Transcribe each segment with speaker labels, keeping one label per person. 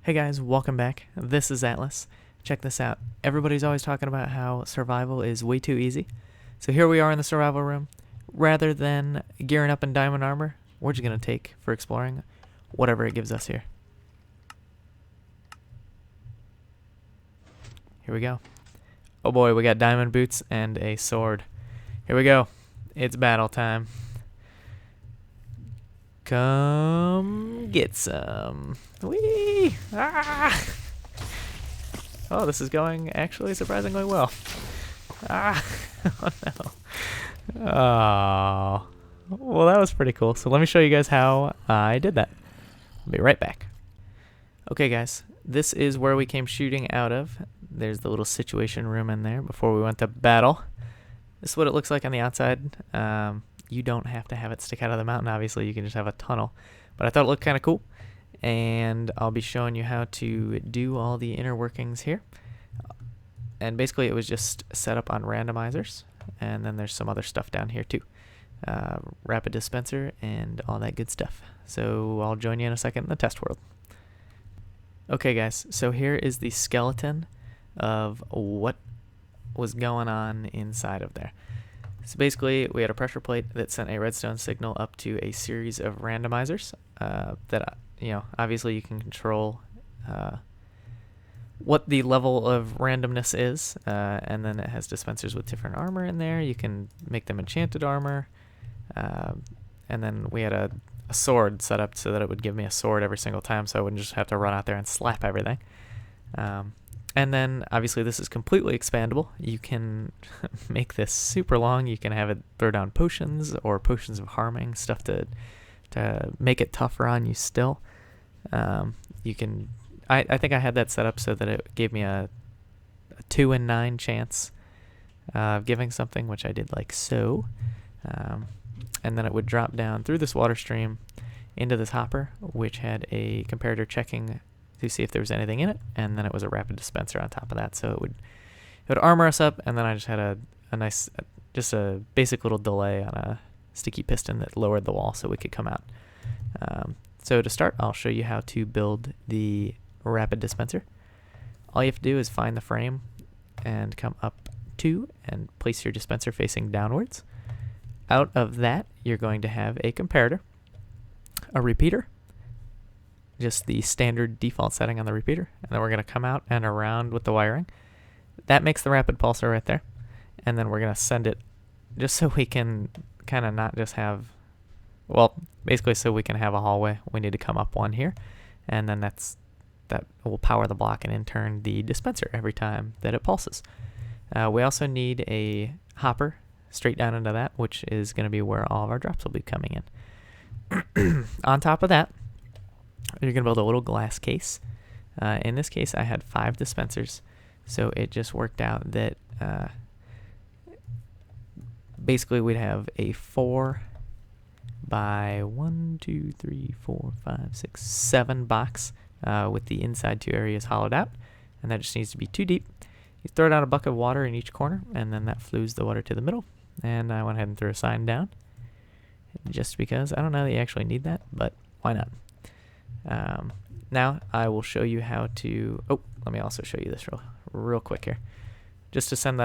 Speaker 1: Hey guys, welcome back. This is Atlas. Check this out. Everybody's always talking about how survival is way too easy. So here we are in the survival room. Rather than gearing up in diamond armor, we're just going to take for exploring whatever it gives us here. Here we go. Oh boy, we got diamond boots and a sword. Here we go. It's battle time. Come get some. Whee! Ah! Oh, this is going actually surprisingly well. Ah! Oh no. Oh. Well, that was pretty cool. So let me show you guys how I did that. I'll be right back. Okay, guys. This is where we came shooting out of. There's the little situation room in there before we went to battle. This is what it looks like on the outside. You don't have to have it stick out of the mountain, obviously. You can just have a tunnel. But I thought it looked kind of cool. And I'll be showing you how to do all the inner workings here. And basically it was just set up on randomizers. And then there's some other stuff down here too. Rapid dispenser and all that good stuff. So I'll join you in a second in the test world. Okay guys, so here is the skeleton of what was going on inside of there. So basically, we had a pressure plate that sent a redstone signal up to a series of randomizers that, obviously you can control what the level of randomness is, and then it has dispensers with different armor in there. You can make them enchanted armor, and then we had a sword set up so that it would give me a sword every single time, so I wouldn't just have to run out there and slap everything. And then, obviously, this is completely expandable. You can make this super long. You can have it throw down potions or potions of harming, stuff to make it tougher on you still. You can... I think I had that set up so that it gave me a 2 in 9 chance of giving something, which I did like so. And then it would drop down through this water stream into this hopper, which had a comparator checking to see if there was anything in it, and then it was a rapid dispenser on top of that, so it would armor us up, and then I just had a nice, just a basic little delay on a sticky piston that lowered the wall so we could come out. So to start, I'll show you how to build the rapid dispenser. All you have to do is find the frame and come up to and place your dispenser facing downwards. Out of that, you're going to have a comparator, a repeater, just the standard default setting on the repeater, and then we're going to come out and around with the wiring. That makes the rapid pulsar right there, and then we're going to send it just so we can kind of not just have, well, basically so we can have a hallway. We need to come up one here, and then that will power the block and in turn the dispenser every time that it pulses. We also need a hopper straight down into that, which is going to be where all of our drops will be coming in. On top of that, you're going to build a little glass case. In this case, I had 5 dispensers, so it just worked out that basically we'd have a 4 by 1, 2, 3, 4, 5, 6, 7 box with the inside 2 areas hollowed out, and that just needs to be 2 deep. You throw down a bucket of water in each corner, and then that flows the water to the middle, and I went ahead and threw a sign down, just because I don't know that you actually need that, but why not? Now I will show you how to, let me also show you this real quick here. Just to send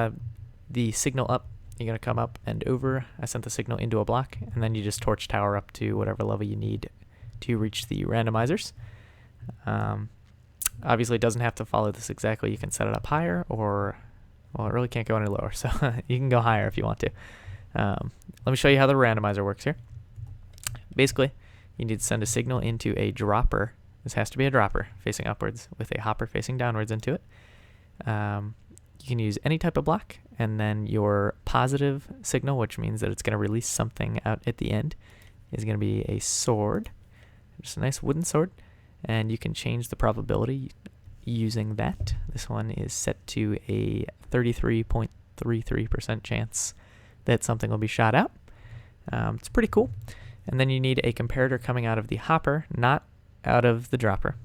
Speaker 1: the signal up, you're going to come up and over. I sent the signal into a block, and then you just torch tower up to whatever level you need to reach the randomizers. Obviously it doesn't have to follow this exactly. You can set it up higher, or, well, it really can't go any lower, so you can go higher if you want to. Let me show you how the randomizer works here. Basically, you need to send a signal into a dropper. This has to be a dropper facing upwards with a hopper facing downwards into it. You can use any type of block, and then your positive signal, which means that it's going to release something out at the end, is going to be a sword, just a nice wooden sword, and you can change the probability using that. This one is set to a 33.33% chance that something will be shot out. It's pretty cool. And then you need a comparator coming out of the hopper, not out of the dropper.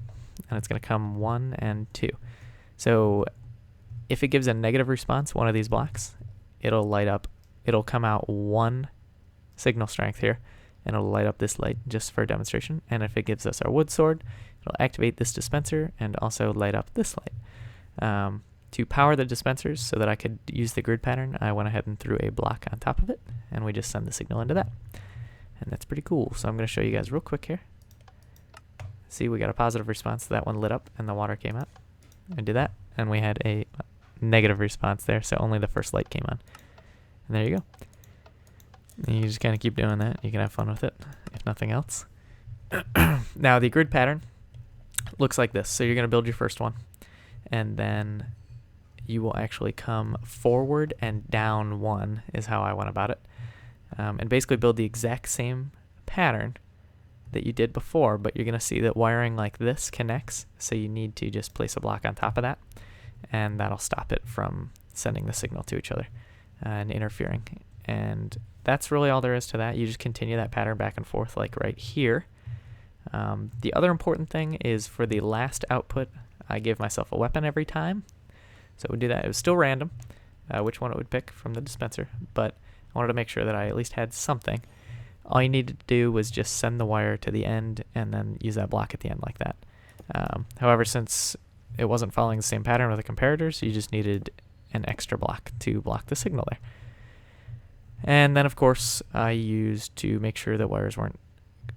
Speaker 1: And it's going to come 1 and 2. So if it gives a negative response, one of these blocks, it'll light up. It'll come out 1 signal strength here, and it'll light up this light just for demonstration. And if it gives us our wood sword, It'll activate this dispenser and also light up this light. To power the dispensers so that I could use the grid pattern, I went ahead and threw a block on top of it, and we just send the signal into that. And that's pretty cool. So I'm going to show you guys real quick here. See, we got a positive response. That one lit up and the water came out. I did that, and we had a negative response there, so only the first light came on. And there you go. And you just kind of keep doing that. You can have fun with it, if nothing else. Now, the grid pattern looks like this. So you're going to build your first one, and then you will actually come forward and down one is how I went about it. And basically build the exact same pattern that you did before, but you're going to see that wiring like this connects, so you need to just place a block on top of that, and that'll stop it from sending the signal to each other and interfering. And that's really all there is to that. You just continue that pattern back and forth like right here. The other important thing is for the last output, I give myself a weapon every time. So it would do that. It was still random which one it would pick from the dispenser, but I wanted to make sure that I at least had something. All you needed to do was just send the wire to the end and then use that block at the end like that. However, since it wasn't following the same pattern with the comparators, you just needed an extra block to block the signal there. And then, of course, I used to make sure that wires weren't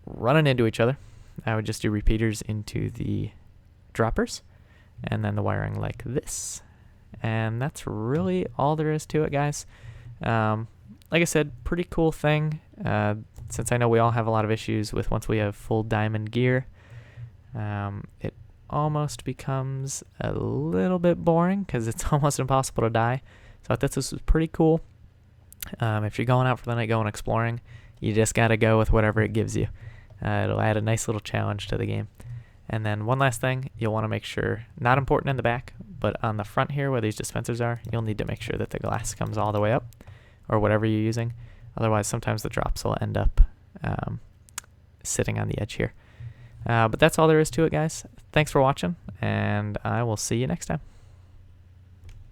Speaker 1: running into each other. I would just do repeaters into the droppers, and then the wiring like this. And that's really all there is to it, guys. Like I said, pretty cool thing. Since I know we all have a lot of issues with once we have full diamond gear, it almost becomes a little bit boring because it's almost impossible to die. So I thought this was pretty cool. If you're going out for the night, going exploring, you just got to go with whatever it gives you. It'll add a nice little challenge to the game. And then one last thing, you'll want to make sure, not important in the back, but on the front here where these dispensers are, you'll need to make sure that the glass comes all the way up, or whatever you're using. Otherwise, sometimes the drops will end up sitting on the edge here. But that's all there is to it, guys. Thanks for watching, and I will see you next time.